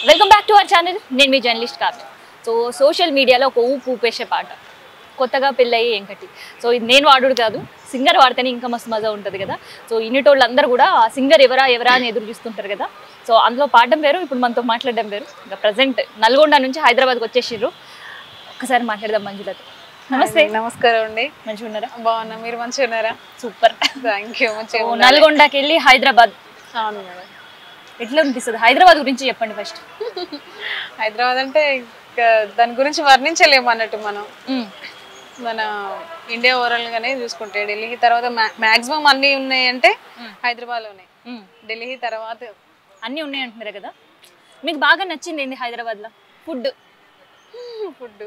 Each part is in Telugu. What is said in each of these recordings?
Welcome back to our channel. నేను మీ జర్నలిస్ట్ కాదు. సో సోషల్ మీడియాలో ఒక ఊపు ఊపేసే పాట కొత్తగా పెళ్ళయ్యి ఏంకటి. సో ఇది నేను వాడుడు కాదు, సింగర్ వాడితేనే ఇంకా మస్తు మజా ఉంటుంది కదా. సో ఇన్నిటోళ్ళు అందరూ కూడా ఆ సింగర్ ఎవరా ఎవరా అని ఎదురు చూస్తుంటారు కదా. సో అందులో పాడడం వేరు, ఇప్పుడు మనతో మాట్లాడడం వేరు. ఇంకా ప్రజెంట్ నల్గొండ నుంచి హైదరాబాద్కి వచ్చేసిర్రు. ఒక్కసారి మాట్లాడదాం మంజులతో. నమస్తే. నమస్కారం అండి. మంచిగా ఉన్నారా? బాగున్నా, మీరు మంచిగా ఉన్నారా? Super, thank you. నల్గొండకి వెళ్ళి హైదరాబాద్ అవును మేడం. ఎట్లా అనిపిస్తుంది? హైదరాబాద్ గురించి చెప్పండి ఫస్ట్. హైదరాబాద్ అంటే దాని గురించి వర్ణించలేము అన్నట్టు. మన ఇండియా ఓవరాల్ గానే చూసుకుంటే ఢిల్లీ తర్వాత మాక్సిమం అన్ని ఉన్నాయి అంటే హైదరాబాద్ లోనే. ఢిల్లీ తర్వాత అన్నీ ఉన్నాయి అంటున్నారు కదా. మీకు బాగా నచ్చింది ఏంది హైదరాబాద్ లో? ఫుడ్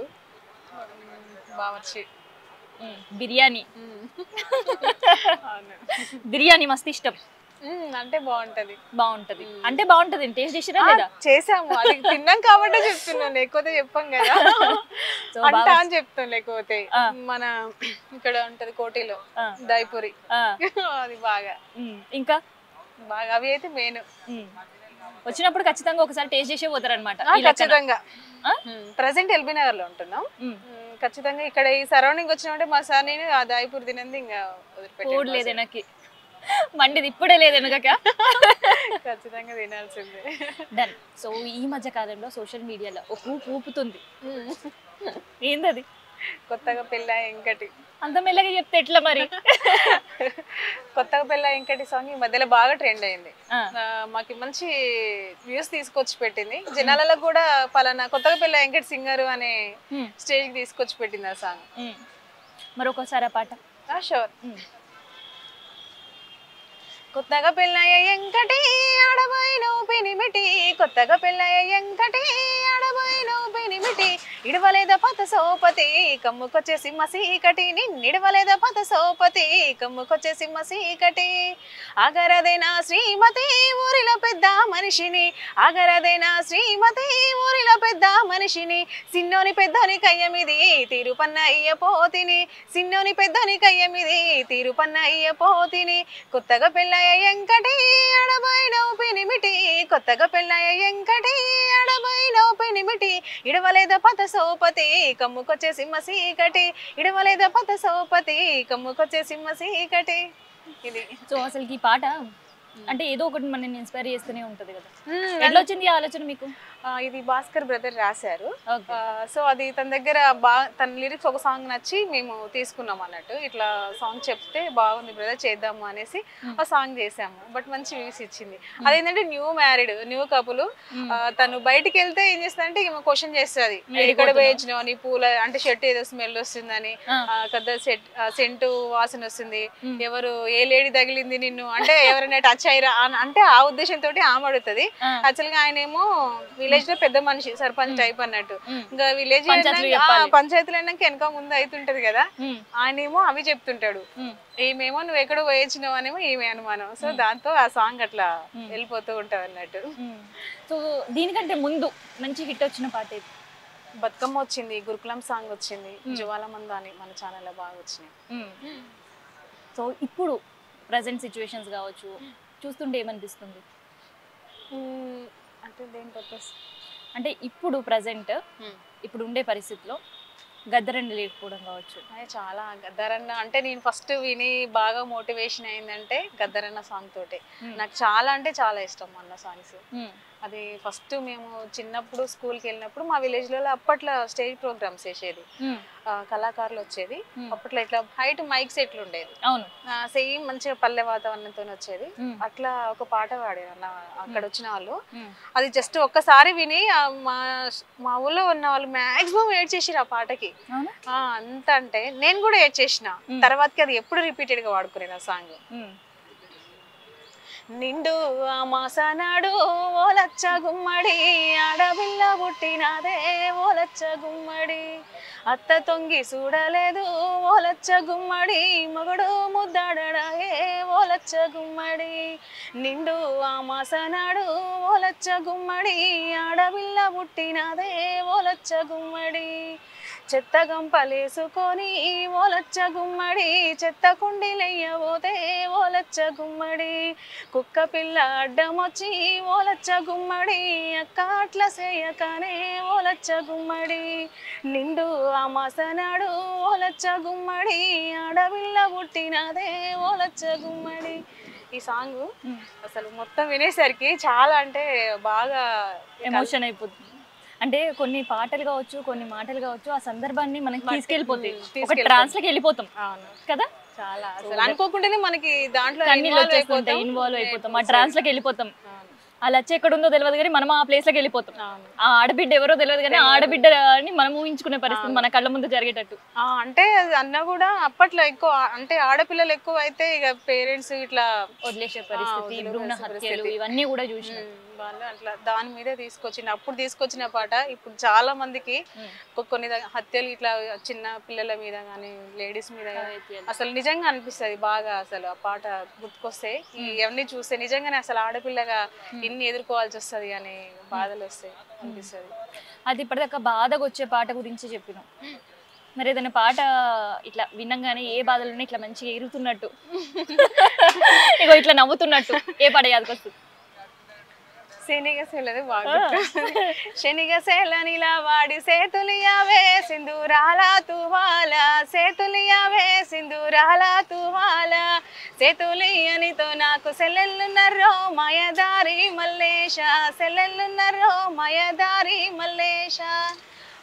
బావర్చి బిర్యానీ. బిర్యానీ మస్తు ఇష్టం. అంటే బాగుంటది. అంటే బాగుంటది. టేస్ట్ చేసిరా లేదా? చేసాము, అది తిన్నాం కాబట్టి చెప్తున్నాను, లేకపోతే చెప్పాం కదా. అంట అని చెప్తాం. లేకపోతే మన ఇక్కడ ఉంటది కోటిలో దైపూరి, అది బాగా ఇంకా బాగా అవి అయితే మెయిన్. వచ్చినప్పుడు ఖచ్చితంగా ఒకసారి టేస్ట్ చేసే పోతారనమాట. ఖచ్చితంగా. ప్రెసెంట్ ఎల్బీ నగర్ లో ఉంటున్నాం. ఖచ్చితంగా ఇక్కడ ఈ సరౌండింగ్ వచ్చినప్పుడు మా సార్ నేను ఆ దైపూరి తినంది ఇంకా వదిలిపెట్టలేదు. వెనక్కి మండిది ఇప్పుడే లేదు వెనక, ఖచ్చితంగా తినాల్సిందే. డన్. సో ఈ మధ్య కాలంలో సోషల్ మీడియాలో ఒక ఊపుతుంది. ఏందది? కొత్తగా పెళ్ళా ఎంకటి. అంత మెల్లగా చెప్తే ఎట్లా మరి? కొత్తగా పెళ్ళా ఎంకటి సాంగ్ ఈ మధ్యలో బాగా ట్రెండ్ అయింది. మాకు మంచి వ్యూస్ తీసుకొచ్చి పెట్టింది. జనాలలో కూడా పలానా కొత్తగా పెళ్ళా ఎంకటి సింగర్ అనే స్టేజ్ కి తీసుకొచ్చి పెట్టింది ఆ సాంగ్. మరొకసారి ఆ పాట. షూర్. కొత్తగా పెళ్ళయ్య ఎంకటి ఆడబోయిన పెనిమిటి, కొత్తగా పెళ్ళయ్య ఎంకటి ఆడబోయిన పెనిమిటి, ఇడవలేద పత సోపతి కమ్ముకొచ్చే సింహ సీకటి, నిన్నడవలేద పత సోపతి కమ్ముకొచ్చే సింహ సీకటి, ఆగరదేనా శ్రీమతి ఊరిలో పెద్ద మనిషిని, ఆగరదేనా శ్రీమతి ఊరిలో పెద్ద మనిషిని, సిన్నోని పెద్దోని కయ్యమిది తీరుపన్న అయ్య పోతిని, సిన్నోని పెద్దోని కయ్యమిది తీరుపన్న అయ్య పోతిని, కొత్తగా పెళ్ళ ఎంకటి అడబోయినో పెనిమిటి, కొత్తగా పెళ్ళాయ ఎంకటి అడబోయినో పెనిమిటి, ఇడవలేద పత సోపతి కమ్ముకొచ్చే సింహ సీకటి, ఇడవలేద పత సోపతి కమ్ముకొచ్చే సింహ సీకటి. ఇది. సో అసలు ఈ పాట అంటే ఏదో ఒకటి మనల్ని ఇన్స్పైర్ చేస్తూనే ఉంటది కదా. ఎట్లా వచ్చింది ఈ ఆలోచన మీకు? ఇది భాస్కర్ బ్రదర్ రాశారు. సో అది తన దగ్గర తన లిరిక్స్ ఒక సాంగ్ నచ్చి మేము తీసుకున్నాం అన్నట్టు. ఇట్లా సాంగ్ చెప్తే బాగుంది బ్రదర్ చేద్దాము అనేసి ఆ సాంగ్ చేసాము. బట్ మంచి వ్యూస్ ఇచ్చింది. అదేంటంటే న్యూ మ్యారీడ్ న్యూ కపుల్, తను బయటికి వెళ్తే ఏం చేస్తా ఈమె క్వశ్చన్ చేస్తుంది, ఎక్కడ వేయించిన నీ పూల అంటే షర్ట్ ఏదో స్మెల్ వస్తుందని, పెద్ద సెంటు వాసన వస్తుంది, ఎవరు ఏ లేడీ తగిలింది నిన్ను అంటే ఎవరైనా టచ్ అయ్యారా అంటే ఆ ఉద్దేశంతో ఆమె అడుగుతుంది. యాక్చువల్ గా ఆయన ఏమో విలేజ్ లో పెద్ద మనిషి, సర్పంచ్ టైప్ అన్నట్టు. ఇంకా విలేజ్ పంచాయతీలు అయినాక వెనక ముందు అవుతుంటది కదా, ఆయన ఏమో అవి చెప్తుంటాడు, ఏమేమో నువ్వు ఎక్కడో పోయొచ్చినావు అనేమో ఏమే అనుమానం. సో దాంతో ఆ సాంగ్ అట్లా వెళ్ళిపోతూ ఉంటది అన్నట్టు. సో దీనికంటే ముందు మంచి హిట్ వచ్చిన పాట ఏది? బతుకమ్మ వచ్చింది, గురుకులం సాంగ్ వచ్చింది, జ్వాలమంద అని మన ఛానల్లో బాగా వచ్చినాయి. సో ఇప్పుడు ప్రజెంట్ సిచ్యువేషన్స్ కావచ్చు చూస్తుంటే ఏమనిపిస్తుంది? అంటే దేని పర్పస్ అంటే ఇప్పుడు ప్రజెంట్ ఇప్పుడు ఉండే పరిస్థితిలో గద్దరన్న లేకపోవడం కావచ్చు. చాలా గద్దరన్న అంటే నేను ఫస్ట్ విని బాగా మోటివేషన్ అయిందంటే గద్దరన్న సాంగ్ తోటే. నాకు చాలా అంటే చాలా ఇష్టం అన్న సాంగ్స్. అది ఫస్ట్ మేము చిన్నప్పుడు స్కూల్కి వెళ్ళినప్పుడు మా విలేజ్లలో అప్పట్లో స్టేజ్ ప్రోగ్రామ్స్ చేసేది, కళాకారులు వచ్చేది. అప్పట్లో ఇట్లా హైట్ మైక్ సెట్లు ఉండేది. అవును, సేమ్ మంచిగా పల్లె వాతావరణంతో వచ్చేది. అట్లా ఒక పాట పాడారు అక్కడ వచ్చిన వాళ్ళు. అది జస్ట్ ఒక్కసారి విని మా ఊళ్ళో ఉన్న వాళ్ళు మాక్సిమం ఏడ్ చేసిరు ఆ పాటకి. అంత అంటే నేను కూడా ఏడ్ చేసిన. తర్వాతకి అది ఎప్పుడు రిపీటెడ్ గా వాడుకునేది ఆ సాంగ్. నిండు ఆ మాసనాడు ఓలచ్చ గుమ్మడి, ఆడపిల్ల పుట్టినాదే ఓలచ్చ గుమ్మడి, అత్త తొంగి చూడలేదు ఓలచ్చ గుమ్మడి, మగుడు ముద్దాడడాయే ఓలచ్చ గుమ్మడి, నిండు ఆ మాసనాడు ఓలచ్చ గుమ్మడి, ఆడపిల్ల పుట్టినాదే ఓలచ్చ గుమ్మడి, చెత్త గంపలేసుకొని ఓలచ్చ గుమ్మడి చెత్త కుండీలెయ్యబోతే ఓలచ్చ గుమ్మడి కుక్క పిల్ల అడ్డమొచ్చి ఓలచ్చ గుమ్మడి అక్క అట్ల చేయకనే ఓలచ్చ గుమ్మడి నిండు అమాసనాడు ఓలచ్చ గుమ్మడి ఆడపిల్ల పుట్టినదే ఓలచ్చ గుమ్మడి. ఈ సాంగ్ అసలు మొత్తం వినేసరికి చాలా అంటే బాగా ఎమోషన్ అయిపోతుంది. అంటే కొన్ని పాటలు కావచ్చు, కొన్ని మాటలు కావచ్చు, ఆ సందర్భాన్ని మనకి తీసుకెళ్ళిపోతాయి, ఒక ట్రాన్స్ లోకి వెళ్ళిపోతాం కదా. చాలా అసలు అనుకోకుండానే మనకి దాంట్లో ఇన్వాల్వ్ అయిపోతాం, ఆ ట్రాన్స్ లోకి వెళ్ళిపోతాం. ఆ లచ్చ ఎక్కడ ఉందో తెలియదు కానీ మనం ఆ ప్లేస్ లోకి వెళ్ళిపోతాం. ఆ ఆడబిడ్డ ఎవరో తెలియదు కానీ ఆడబిడ్డ అని మనం ఊహించుకునే పరిస్థితి మన కళ్ళ ముందు జరిగేటట్టు. అంటే అన్న కూడా అప్పట్లో ఎక్కువ అంటే ఆడపిల్లలు ఎక్కువ అయితే ఇక పేరెంట్స్ ఇట్లా వదిలేసే పరిస్థితి, భ్రూణ హత్యలు ఇవన్నీ కూడా చూసినాం. వాళ్ళు అట్లా దాని మీదే అప్పుడు తీసుకొచ్చిన పాట ఇప్పుడు చాలా మందికి కొన్ని హత్యలు ఇట్లా చిన్న పిల్లల మీద కానీ లేడీస్ మీద అసలు నిజంగా అనిపిస్తుంది బాగా. అసలు ఆ పాట గుర్తుకొస్తే ఇవన్నీ చూస్తే నిజంగానే అసలు ఆడపిల్లగా ఇన్ని ఎదుర్కోవాల్సి వస్తుంది అనే బాధలు వస్తాయి అనిపిస్తుంది. అది ఇప్పటిదాకా బాధగా వచ్చే పాట గురించి చెప్పినాం. మరి ఏదైనా పాట ఇట్లా వినంగానే ఏ బాధలున్నా ఇట్లా మంచిగా ఎగురుతున్నట్టు ఇగో ఇట్లా నవ్వుతున్నట్టు ఏ పాట యాదకొస్తుంది? శనిగసేలది బాగా శనిగసేలనిలా వాడి సేతులియావే సింధూరాల తువాల సేతులియావే సింధూరాల తువాల సేతులియనితో నాకు సెల్లెల్లున్నరో మాయదారి మల్లేశ సెల్లెల్లున్నరో మాయదారి మల్లేశ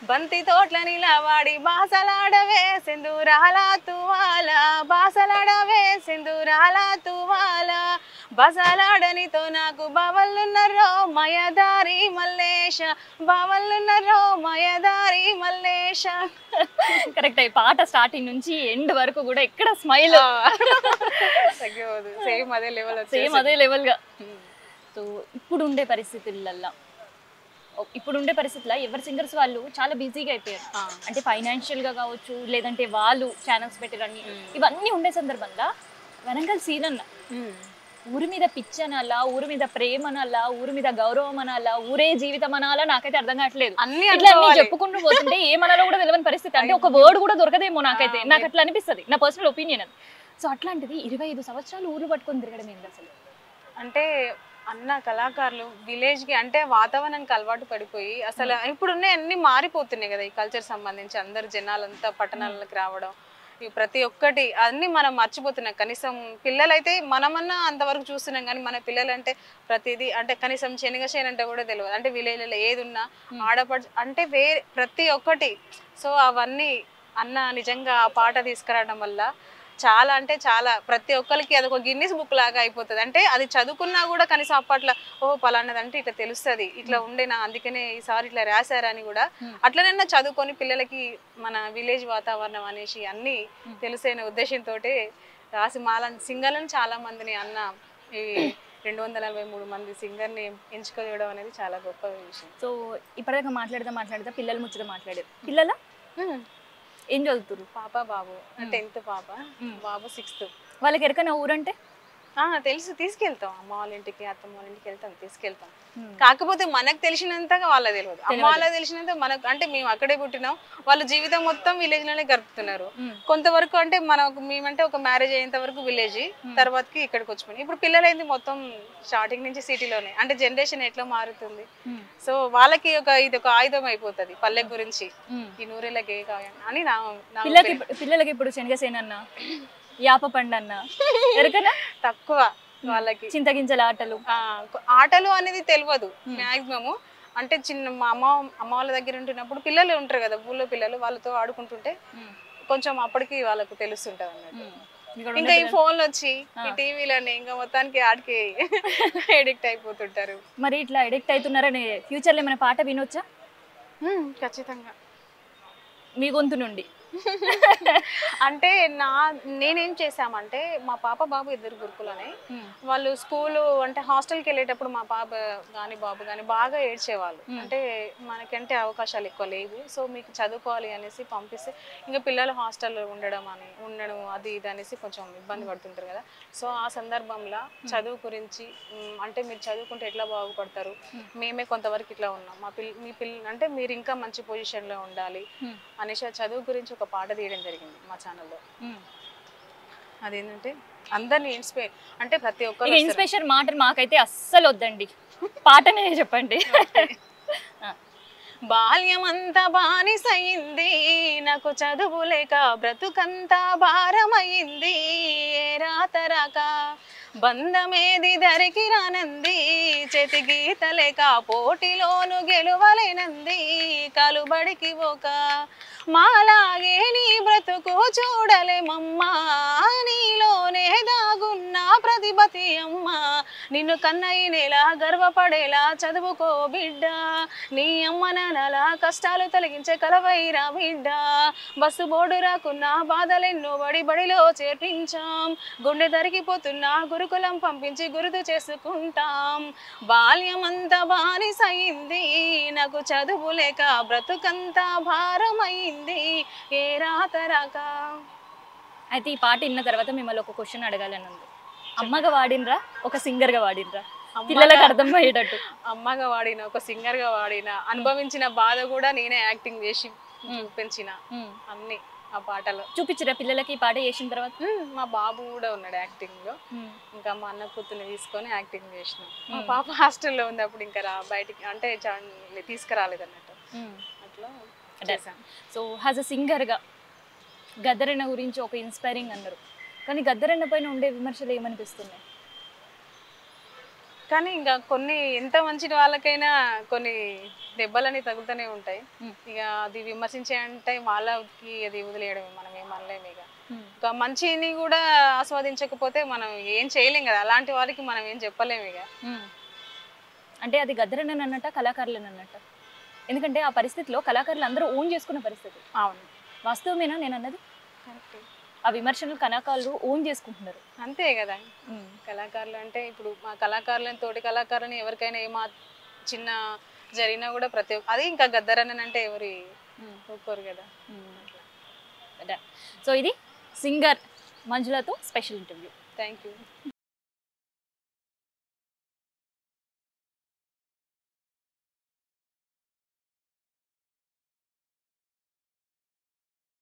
బంతి తోట్ల నిలవాడి బాసలాడవే సింధూరాల తువాల బాసలాడవే సింధూరాల తువాల బసలాడనితో నాకు బావల్లున్నరో మాయదారి మల్లేశ బావల్లున్నరో మాయదారి మల్లేశ. కరెక్ట్. ఈ పాట స్టార్టింగ్ నుంచి ఎండ్ వరకు కూడా ఎక్కడ స్మైల్ తగ్గదు, సేమ్ అదే లెవెల్ గా. సో ఇప్పుడుండే పరిస్థితులలో ఎవరి సింగర్స్ వాళ్ళు చాలా బిజీగా అయిపోయారు. అంటే ఫైనాన్షియల్ గా కావచ్చు, లేదంటే వాళ్ళు ఛానల్స్ పెట్టరని ఇవన్నీ ఉండే సందర్భంగా వరంగల్ సీనన్న ఊరి మీద పిచ్చి అనాలా, ఊరి మీద ప్రేమ అనాలా, ఊరి మీద గౌరవం అనాలా, ఊరే జీవితం అనాలా, నాకైతే అర్థం కావట్లేదు. ఇట్లా అన్ని చెప్పుకుంటూ పోతుంటే ఏమనాలో కూడా తెలియని పరిస్థితి. అంటే ఒక వర్డ్ కూడా దొరకదేమో నాకైతే, నాకు అట్లా అనిపిస్తుంది, నా పర్సనల్ ఒపీనియన్ అది. సో అట్లాంటిది 25 సంవత్సరాలు ఊర్లు పట్టుకొని తిరగడం ఏంటి అసలు? అంటే అన్న కళాకారులు విలేజ్ కి అంటే వాతావరణానికి అలవాటు పడిపోయి అసలు ఇప్పుడున్న అన్ని మారిపోతున్నాయి కదా. ఈ కల్చర్ సంబంధించి అందరు జనాలంతా పట్టణాలకు రావడం, ప్రతి ఒక్కటి అన్ని మనం మర్చిపోతున్నాం. కనీసం పిల్లలైతే మనమన్నా అంతవరకు చూస్తున్నాం కానీ మన పిల్లలంటే ప్రతిదీ అంటే కనీసం శనగశేన అంటే కూడా తెలియదు. అంటే విలేజ్లలో ఏది ఉన్నా ఆడపడు అంటే వేరే ప్రతి ఒక్కటి. సో అవన్నీ అన్న నిజంగా ఆ పాట తీసుకురావడం వల్ల చాలా అంటే చాలా ప్రతి ఒక్కరికి అది ఒక గిన్నిస్ బుక్ లాగా అయిపోతుంది. అంటే అది చదువుకున్నా కూడా కనీసం అప్పట్లో పలానది అంటే ఇట్లా తెలుస్తుంది, ఇట్లా ఉండేనా, అందుకనే ఈసారి ఇట్లా రాశారని కూడా అట్లనైనా చదువుకొని పిల్లలకి మన విలేజ్ వాతావరణం అనేసి అన్ని తెలిసైన ఉద్దేశంతో రాసి సింగర్లను చాలా మందిని అన్న ఈ 243 మంది సింగర్ని ఎంచుకోవడం అనేది చాలా గొప్ప విషయం. సో ఇప్పటిదాకా మాట్లాడితే పిల్లలు ముచ్చట మాట్లాడారు. పిల్లల ఏం చదువుతారు? పాప బాబు 10th పాప, బాబు 6th. వాళ్ళకి ఎరకనా ఊరంటే తెలుసు, తీసుకెళ్తాం అమ్మ వాళ్ళ ఇంటికి అత్తమ్మ వాళ్ళ ఇంటికి తీసుకెళ్తాం. కాకపోతే మనకు తెలిసినంతగా వాళ్ళకి తెలియదు, అమ్మ వాళ్ళకి తెలిసినంత మనకు. అంటే మేము అక్కడే పుట్టినాం, వాళ్ళ జీవితం మొత్తం విలేజ్ లోనే గడుపుతున్నారు. కొంతవరకు అంటే మేమంటే ఒక మ్యారేజ్ అయ్యేంత వరకు విలేజ్, తర్వాతకి ఇక్కడికి వచ్చిపోయి ఇప్పుడు పిల్లలైంది మొత్తం స్టార్టింగ్ నుంచి సిటీలోనే. అంటే జనరేషన్ ఎట్లా మారుతుంది. సో వాళ్ళకి ఇది ఒక ఆయుధం అయిపోతుంది పల్లె గురించి, ఈ నూరేళ్ళకి ఏ కాయం అని పిల్లలకి ఇప్పుడు శనగసేన యాప పండు అన్న ఎరకనా తక్కువ. వాళ్ళకి చింతగింజల ఆటలు అనేది తెలియదు మాక్సిమము. అంటే చిన్న మా అమ్మ వాళ్ళ దగ్గర ఉంటున్నప్పుడు పిల్లలు ఉంటారు కదా, ఊళ్ళో పిల్లలు, వాళ్ళతో ఆడుకుంటుంటే కొంచెం అప్పటికి వాళ్ళకు తెలుస్తుంటది అన్నట్టు. ఇంకా ఈ ఫోన్లు వచ్చి ఈ టీవీలని ఇంకా మొత్తానికి ఆడికి ఎడిక్ట్ అయిపోతుంటారు. మరి ఇట్లా ఎడిక్ట్ అవుతున్నారని ఫ్యూచర్ లో ఏమైనా పాట వినొచ్చా? ఖచ్చితంగా మీ గొంతు నుండి అంటే నేనేం చేసామంటే మా పాప బాబు ఇద్దరు గురుకులనే. వాళ్ళు స్కూలు అంటే హాస్టల్కి వెళ్ళేటప్పుడు మా పాప కానీ బాబు కానీ బాగా ఏడ్చేవాళ్ళు. అంటే మనకంటే అవకాశాలు ఎక్కువ లేవు, సో మీకు చదువుకోవాలి అనేసి పంపిస్తే ఇంకా పిల్లలు హాస్టల్లో ఉండడం అది ఇది అనేసి కొంచెం ఇబ్బంది పడుతుంటారు కదా. సో ఆ సందర్భంలో చదువు గురించి అంటే మీరు చదువుకుంటే ఎట్లా బాగుపడతారు, మేమే కొంతవరకు ఇట్లా ఉన్నాం, మీ అంటే మీరు ఇంకా మంచి పొజిషన్లో ఉండాలి అనేసి చదువు గురించి ఒక పాట తీయడం జరిగింది మా ఛానల్లో. అదేంటంటే అందరినీ అంటే ప్రతి ఒక్కరు ఇన్స్పిరేషన్ మాట మాకైతే అస్సలు వద్దండి, పాటనే చెప్పండి. బాల్యమంతా బానిసయింది, నాకు చదువు లేక బ్రతుకంతా భారమయ్యింది, రాతరాక బంధమేది ధరికి రానంది, చేతి గీత లేక పోటీలోను గెలువలేనంది, కలుబడికి ఒక మాలాగే నీ బ్రతుకు చూడలేమమ్మా, నీలోనే దాగున్న ప్రతిభతి అమ్మ, నిన్ను కన్నయ్యనేలా గర్వపడేలా చదువుకో బిడ్డ, నీ అమ్మ నాన్నలా కష్టాలు తొలగించే కలవైరా బిడ్డ, బస్సు బోర్డు రాకున్న బాధలెన్నో బడిలో చేర్పించాం, గుండె తరిగిపోతున్న గురుకులం పంపించి గురుతు చేసుకుంటాం, బాల్యమంతా బానిసయింది, నాకు చదువు లేక బ్రతుకంతా భారమైంది, ఏ రాతరాక. అయితే ఈ పాట విన్న తర్వాత మిమ్మల్ని ఒక క్వశ్చన్ అడగాలని ఉంది. అమ్మగా వాడినరా ఒక సింగర్ గా వాడినరా, పిల్లలకు అర్థం అయ్యేటట్టు? అమ్మగా వాడిన, ఒక సింగర్ గా వాడిన, అనుభవించిన బాధ కూడా నేనే యాక్టింగ్ చేసి చూపించిన అన్ని ఆ పాటలో. చూపించరా పిల్లలకి ఈ పాట చేసిన తర్వాత? మా బాబు కూడా ఉన్నాడు యాక్టింగ్ లో, ఇంకా మా అన్న కూతుర్ని తీసుకొని యాక్టింగ్ చేసిన. మా పాప హాస్టల్లో ఉంది అప్పుడు, ఇంకా బయటికి అంటే తీసుకురాలేదు అన్నట్టు అట్లా. సో యాజ్ అ సింగర్గా గద్దరన్న గురించి ఒక ఇన్స్పైరింగ్ అన్నారు, కానీ గద్దరన్న పైన ఉండే విమర్శలు ఏమనిపిస్తున్నాయి? కానీ ఇంకా కొన్ని ఎంత మంచి వాళ్ళకైనా కొన్ని దెబ్బలని తగులుతూనే ఉంటాయి. ఇక అది విమర్శించే అంటే వాళ్ళకి అది వదిలేయడం, మనం ఏమనలేము. ఇక మంచిని కూడా ఆస్వాదించకపోతే మనం ఏం చేయలేం కదా, అలాంటి వారికి మనం ఏం చెప్పలేము. ఇక అంటే అది గద్దరన్న అన్నట్ట, కళాకారులను అన్నట్ట? ఎందుకంటే ఆ పరిస్థితిలో కళాకారులు అందరూ ఓన్ చేసుకున్న పరిస్థితి. అవును, వాస్తవమేనా నేను అన్నది? ఆ విమర్శలు కళాకారులు ఓన్ చేసుకుంటున్నారు, అంతే కదా. కళాకారులు అంటే ఇప్పుడు మా కళాకారులని, తోటి కళాకారులని ఎవరికైనా చిన్న జరిగినా కూడా ప్రతి అది ఇంకా గద్దరన్న అంటే ఎవరు ఒప్పుకోరు కదా. సో ఇది సింగర్ మంజులతో స్పెషల్ ఇంటర్వ్యూ. Thank you.